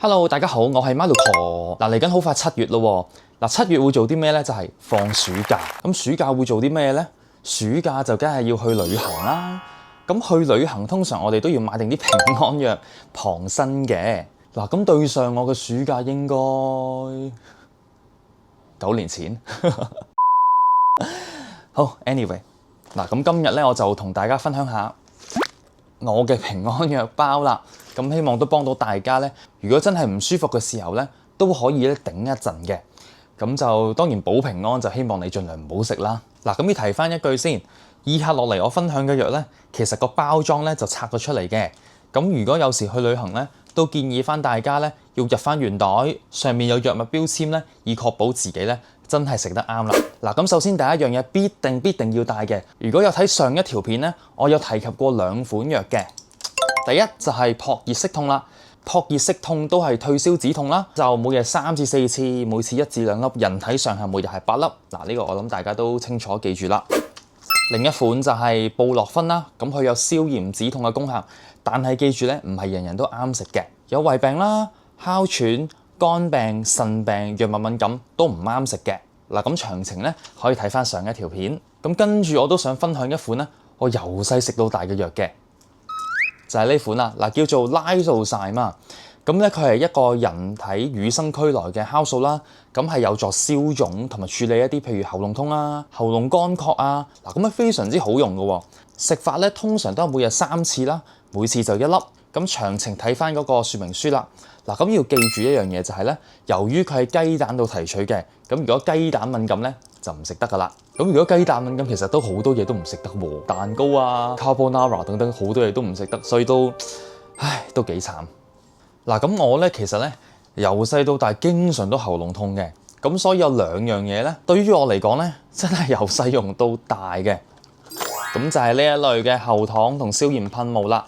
Hello，大家好，我係 Marco。嚟緊好快7月咯。7月會做啲咩呢？就係放暑假。咁暑假會做啲咩呢？暑假就梗係要去旅行啦。咁去旅行通常我哋都要買定啲平安藥傍身嘅。咁對上我嘅暑假應該9年前。好 ，anyway， 咁今日咧我就同大家分享下我嘅平安藥包啦。咁希望都幫到大家咧。如果真係唔舒服嘅時候咧，都可以咧頂一陣嘅。咁就當然保平安，就希望你盡量唔好食啦。咁要提翻一句先，以下落嚟我分享嘅藥咧，其實個包裝咧就拆咗出嚟嘅。咁如果有時去旅行咧，都建議翻大家咧要入翻原袋，上面有藥物標籤咧，以確保自己咧真係食得啱啦。咁首先第一樣嘢必定要帶嘅。如果有睇上一條片咧，我有提及過2款藥嘅。第一就係撲熱息痛啦。撲熱息痛都係退燒止痛啦，就每日3至4次，每次1至2粒，人體上限每日係8粒。呢個我諗大家都清楚記住啦。另一款就係布洛芬啦，咁佢有消炎止痛嘅功效，但係記住咧，唔係人人都啱食嘅。有胃病啦、哮喘、肝病、腎病、藥物敏感都唔啱食嘅。咁詳情咧可以睇翻上一條片。咁跟住我都想分享一款咧，我由細食到大嘅藥嘅。就係呢款啦，叫做拉素曬嘛。咁咧佢係一個人體與生俱來嘅酵素啦，咁係有助消腫同埋處理一啲譬如喉嚨痛啊、喉嚨乾涸啊。咁非常之好用嘅喎。食法咧通常都係每日3次啦，每次就1粒。咁詳情睇翻嗰個説明書啦。咁要記住一樣嘢就係咧，由於佢係雞蛋度提取嘅，咁如果雞蛋敏感咧就唔食得噶啦。咁如果雞蛋敏感，其實都好多嘢都唔食得喎，蛋糕啊、carbonara 等等好多嘢都唔食得，所以都幾慘。咁我咧其實咧由細到大經常都喉嚨痛嘅，咁所以有2樣嘢咧對於我嚟講咧真係由細用到大嘅，咁就係呢一類嘅喉糖同消炎噴霧啦。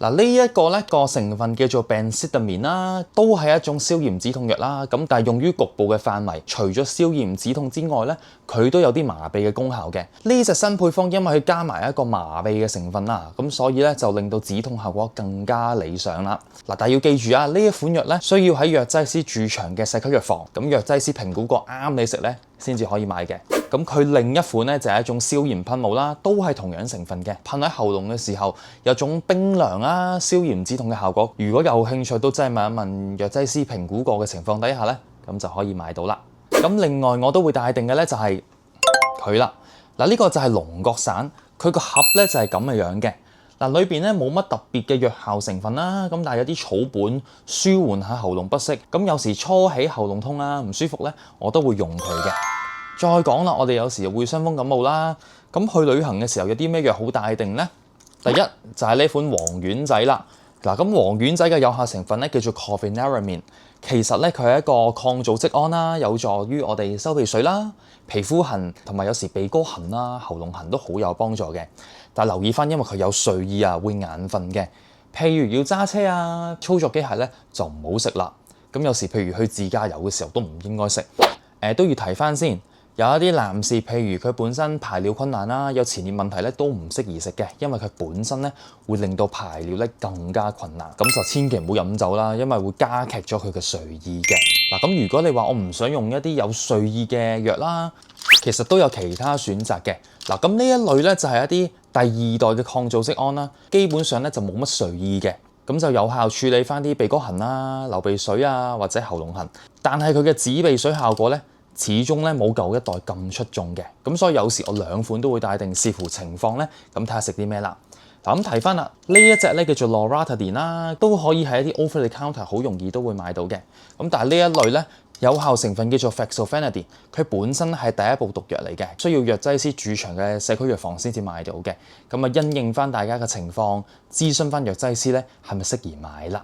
呢一個咧個成分叫做 benzidamine 啦，都係一種消炎止痛藥啦。咁但係用於局部嘅範圍，除咗消炎止痛之外咧，佢都有啲麻痹嘅功效嘅。呢隻新配方因為佢加埋一個麻痹嘅成分啦，咁所以咧就令到止痛效果更加理想啦。但係要記住啊，呢一款藥咧需要喺藥劑師駐場嘅社區藥房，咁藥劑師評估過啱你食咧先至可以買嘅。咁佢另一款咧就係一種消炎噴霧啦，都係同樣成分嘅，噴喺喉嚨嘅時候有種冰涼啦、消炎止痛嘅效果。如果有興趣都真係問一問藥劑師評估過嘅情況底下咧，咁就可以買到啦。咁另外我都會帶定嘅咧就係佢啦。呢個就係龍角散，佢個盒咧就係咁嘅樣嘅。裏邊咧冇乜特別嘅藥效成分啦，咁但係有啲草本舒緩下喉嚨不適。咁有時初起喉嚨痛啊唔舒服咧，我都會用佢嘅。再講啦，我哋有時會傷風感冒啦，咁去旅行嘅時候有啲咩藥好帶定呢？第一就係呢款黃丸仔啦。咁黃丸仔嘅有效成分咧叫做 chlorpheniramine， 其實咧佢係一個抗組織胺啦，有助於我哋收鼻水啦、皮膚痕同埋有時鼻哥痕啦、喉嚨痕都好有幫助嘅。但係留意翻，因為佢有睡意啊，會眼瞓嘅。譬如要揸車啊、操作機械咧就唔好食啦。咁有時譬如去自駕遊嘅時候都唔應該食。都要提翻先。有一啲男士，譬如佢本身排尿困難啦，有前列問題咧，都唔適宜食嘅，因為佢本身咧會令到排尿咧更加困難。咁就千祈唔好飲酒啦，因為會加劇咗佢嘅睡意嘅。咁如果你話我唔想用一啲有睡意嘅藥啦，其實都有其他選擇嘅。咁呢一類咧就係一啲第2代嘅抗組織胺啦，基本上咧就冇乜睡意嘅，咁就有效處理翻啲鼻哥痕啦、流鼻水啊或者喉嚨痕，但係佢嘅止鼻水效果咧，始終咧冇舊一代咁出眾嘅，咁所以有時我2款都會帶定，視乎情況咧，咁睇下食啲咩啦。咁提翻啦，呢一隻咧叫做 Loratadine 啦，都可以喺一啲 over the counter 好容易都會買到嘅。咁但係呢一類咧有效成分叫做 fexofenadine， 佢本身係第一部毒藥嚟嘅，需要藥劑師駐場嘅社區藥房先至買到嘅。咁因應翻大家嘅情況，諮詢翻藥劑師咧係咪適宜買啦。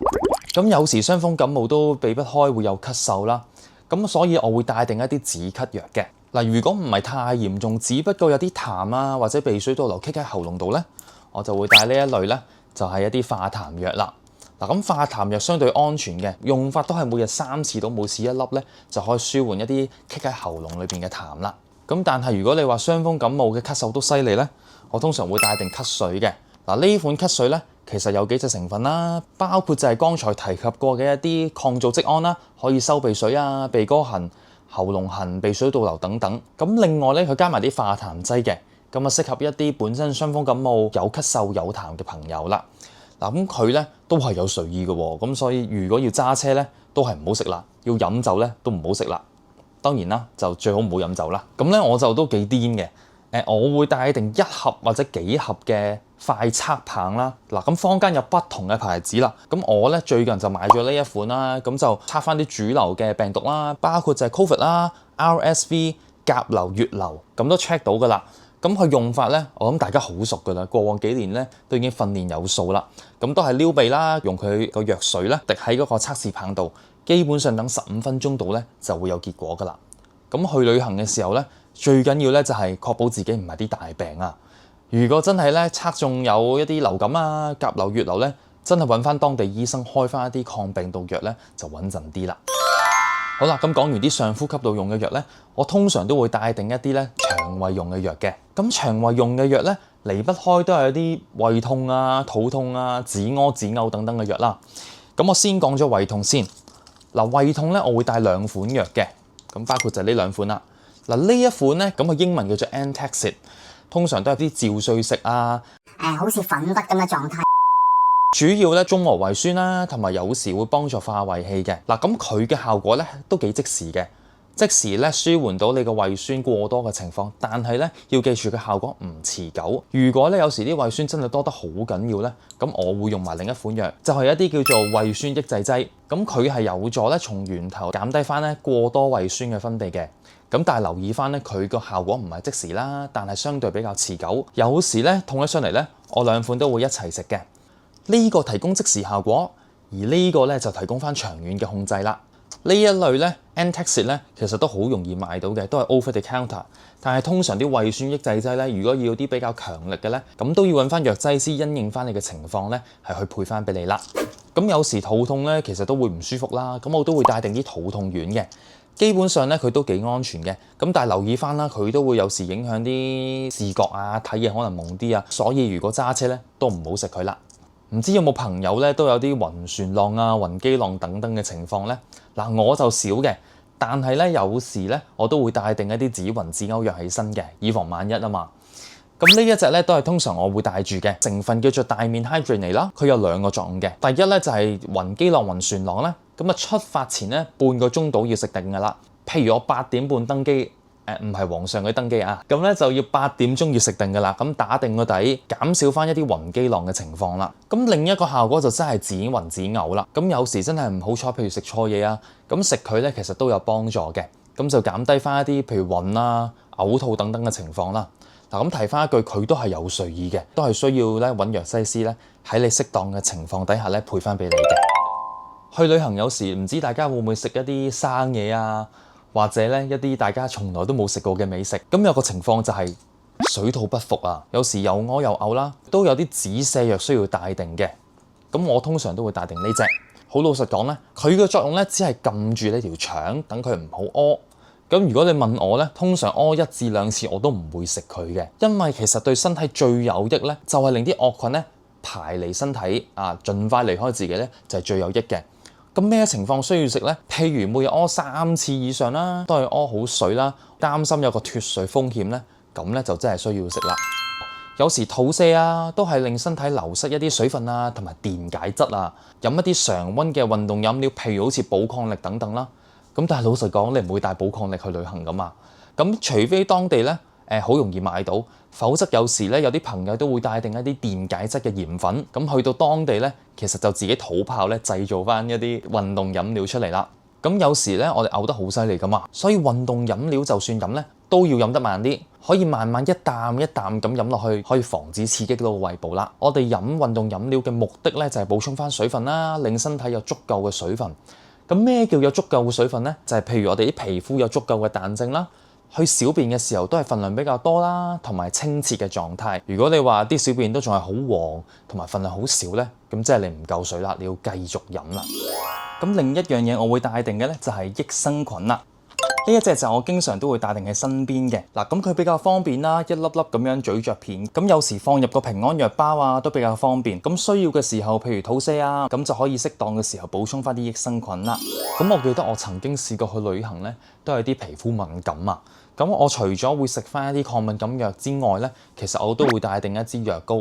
咁有時傷風感冒都避不開會有咳嗽啦。咁所以我會帶定一啲止咳藥嘅。如果唔係太嚴重，只不過有啲痰啊或者鼻水倒流棘喺喉嚨度咧，我就會帶呢一類咧，就係一啲化痰藥啦。咁化痰藥相對安全嘅，用法都係每日3次到每次1粒咧，就可以舒緩一啲棘喺喉嚨裏邊嘅痰啦。咁但係如果你話傷風感冒嘅咳嗽都犀利咧，我通常會帶定咳水嘅。呢款咳水咧，其實有幾隻成分啦，包括就係剛才提及過嘅一啲抗組織胺啦，可以收鼻水啊、鼻哥痕、喉嚨痕、鼻水倒流等等。咁另外咧，佢加埋啲化痰劑嘅，咁啊適合一啲本身傷風感冒、有咳嗽、有痰嘅朋友啦。嗱，咁佢咧都係有睡意嘅喎，咁所以如果要揸車咧，都係唔好食啦；要飲酒咧，都唔好食啦。當然啦，就最好唔好飲酒啦。咁咧我就都幾癲嘅。我會帶定1盒或者幾盒嘅快測棒啦。嗱，咁坊間有不同嘅牌子啦。咁我咧最近就買咗呢一款啦，咁就測翻啲主流嘅病毒啦，包括就係 Covid 啦、RSV、甲流、乙流，咁都 check 到噶啦。咁佢用法咧，我諗大家好熟噶啦，過往幾年咧都已經訓練有素啦。咁都係撩鼻啦，用佢個藥水咧滴喺嗰個測試棒度，基本上等15分鐘度咧就會有結果噶啦。咁去旅行嘅時候咧，最緊要咧就係確保自己唔係啲大病啊！如果真係咧測中有一啲流感啊、甲流、乙流咧，真係揾翻當地醫生開翻一啲抗病毒藥咧，就穩陣啲啦。好啦，咁講完啲上呼吸道用嘅藥咧，我通常都會帶定一啲咧腸胃用嘅藥嘅。咁腸胃用嘅藥咧，離不開都係有啲胃痛啊、肚痛啊、止屙、止嘔等等嘅藥啦。咁我先講咗胃痛先。嗱，胃痛咧，我會帶2款藥嘅，咁包括就係呢2款啦。嗱，呢一款咧，咁個英文叫做 Antacid， 通常都有啲照睡食啊，好似粉筆咁嘅狀態。主要咧中和胃酸啦，同埋有時會幫助化胃氣嘅。嗱，咁佢嘅效果咧都幾即時嘅，即時咧舒緩到你個胃酸過多嘅情況。但係咧要記住嘅效果唔持久。如果咧有時啲胃酸真係多得好緊要咧，咁我會用埋另一款藥，就係一啲叫做胃酸抑制劑。咁佢係有助咧從源頭減低翻咧過多胃酸嘅分泌嘅。咁但係留意翻咧，佢個效果唔係即時啦，但係相對比較持久。有時咧痛起上嚟咧，我2款都會一齊食嘅。呢個提供即時效果，而呢個咧就提供翻長遠嘅控制啦。呢一類咧 Antacid 咧其實都好容易買到嘅，都係 over the counter。但係通常啲胃酸抑制劑咧，如果要啲比較強力嘅咧，咁都要揾翻藥劑師因應翻你嘅情況咧，係去配翻俾你啦。咁有時肚痛咧，其實都會唔舒服啦，咁我都會帶定啲肚痛丸嘅。基本上咧佢都幾安全嘅，咁但係留意翻啦，佢都會有時影響啲視覺啊，睇嘢可能矇啲啊，所以如果揸車咧都唔好食佢啦。唔知有冇朋友咧都有啲暈船浪啊、暈機浪等等嘅情況咧？嗱，我就少嘅，但係咧有時咧我都會帶定一啲止暈止嘔藥喺身嘅，以防萬一啊嘛。咁呢一隻咧都係通常我會帶住嘅，成分叫做大面 Hydronate 啦。佢有2個作用嘅，第一咧就係暈機浪、暈船浪咧，咁啊出發前咧半個鐘到要食定噶啦。譬如我8點半登機，唔係皇上嘅登機啊，咁咧就要8點鐘要食定噶啦。咁打定個底，減少翻一啲暈機浪嘅情況啦。咁另一個效果就真係止暈止嘔啦。咁有時真係唔好彩，譬如食錯嘢啊，咁食佢咧其實都有幫助嘅。咁就減低翻一啲譬如暈啊、嘔吐等等嘅情況啦。嗱，咁提翻一句，佢都係有睡意嘅，都係需要咧揾藥劑師咧喺你適當嘅情況底下咧配翻俾你嘅。去旅行有時唔知大家會唔會食一啲生嘢啊，或者咧一啲大家從來都冇食過嘅美食。咁有個情況就係水土不服啊，有時又屙又嘔啦，都有啲止瀉藥需要帶定嘅。咁我通常都會帶定呢隻。好老實講咧，佢嘅作用咧只係撳住你條腸，等佢唔好屙。咁如果你問我咧，通常屙1至2次我都唔會食佢嘅，因為其實對身體最有益咧，就係令啲惡菌咧排離身體啊，盡快離開自己咧，就係最有益嘅。咁咩情況需要食咧？譬如每日屙3次以上啦，都係屙好水啦，擔心有個脫水風險咧，咁咧就真係需要食啦。有時肚瀉啊，都係令身體流失一啲水分啊，同埋電解質啊，飲一啲常溫嘅運動飲料，譬如好似寶礦力等等啦。咁但係老實講，你唔會帶寶礦力去旅行噶嘛？咁除非當地咧好容易買到，否則有時咧有啲朋友都會帶定一啲電解質嘅鹽粉，咁去到當地咧，其實就自己土炮咧製造翻一啲運動飲料出嚟啦。咁有時咧我哋嘔得好犀利噶嘛，所以運動飲料就算飲咧都要飲得慢啲，可以慢慢一啖一啖咁飲落去，可以防止刺激到個胃部啦。我哋飲運動飲料嘅目的咧就係補充翻水分啦，令身體有足夠嘅水分。咁咩叫有足夠嘅水分呢？就係譬如我哋啲皮膚有足夠嘅彈性啦，去小便嘅時候都係份量比較多啦，同埋清澈嘅狀態。如果你話啲小便都仲係好黃，同埋份量好少呢，咁即係你唔夠水啦，你要繼續飲啦。咁另一樣嘢我會帶定嘅呢，就係益生菌啦。呢一隻就我經常都會帶定喺身邊嘅。嗱，咁佢比較方便啦，一粒粒咁樣咀嚼片，咁有時放入個平安藥包啊都比較方便。咁需要嘅時候，譬如肚瀉啊，咁就可以適當嘅時候補充翻啲益生菌啦。咁我記得我曾經試過去旅行呢，都係啲皮膚敏感啊。咁我除咗會食翻一啲抗敏感藥之外呢，其實我都會帶定一支藥膏。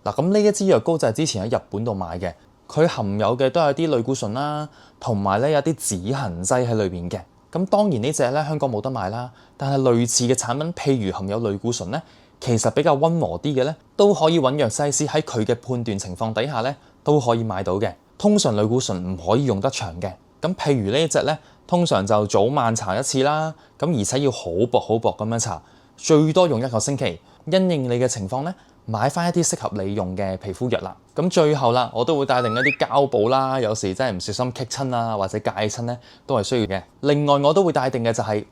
嗱，咁呢一支藥膏就係之前喺日本度買嘅，佢含有嘅都係啲類固醇啦，同埋咧有啲止痕劑喺裏邊嘅。咁當然呢隻咧香港冇得賣啦，但係類似嘅產品，譬如含有類固醇咧，其實比較溫和啲嘅咧，都可以揾藥劑師喺佢嘅判斷情況底下咧，都可以買到嘅。通常類固醇唔可以用得長嘅，咁譬如呢一隻咧，通常就早晚搽一次啦，咁而且要好薄好薄咁樣搽，最多用1個星期。因應你嘅情況咧，買翻一啲適合你用嘅皮膚藥啦。咁最後啦，我都會帶定一啲膠布啦，有時真係唔小心棘親啊，或者戒親咧，都係需要嘅。另外我都會帶定嘅就係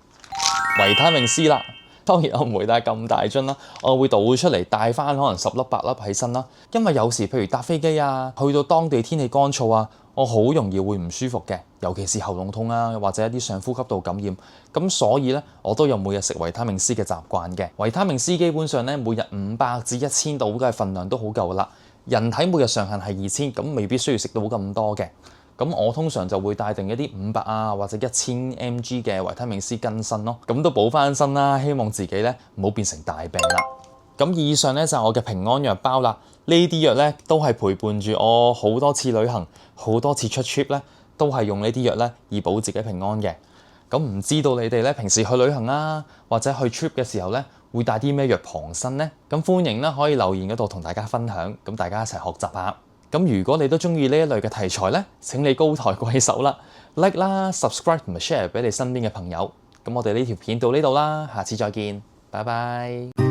維他命 C 啦。當然我唔會帶咁大樽啦，我會倒出嚟帶翻可能10粒8粒喺身啦。因為有時譬如搭飛機啊，去到當地天氣乾燥啊，我好容易會唔舒服嘅，尤其是喉嚨痛啊，或者一啲上呼吸道感染。咁所以咧，我都有每日食維他命 C 嘅習慣嘅。維他命 C 基本上咧，每日500至1000度嘅份量都好夠啦。人體每日上限係2000，咁未必需要食到咁多嘅。咁我通常就會帶定一啲500啊或者1000mg 嘅維他命 C 跟身咯，咁都補翻身啦。希望自己咧唔好變成大病啦。咁以上咧就係我嘅平安藥包啦。呢啲藥咧都係陪伴住我好多次旅行，好多次出 trip 咧，都係用呢啲藥咧以保自己平安嘅。咁唔知道你哋咧平時去旅行啊或者去 trip 嘅時候咧會帶啲咩藥傍身呢？咁歡迎咧可以留言嗰度同大家分享，咁大家一齊學習下。咁如果你都中意呢一類嘅題材咧，請你高抬貴手啦 ，like 啦、subscribe 同埋 share 俾你身邊嘅朋友。咁我哋呢條片到呢度啦，下次再見，拜拜。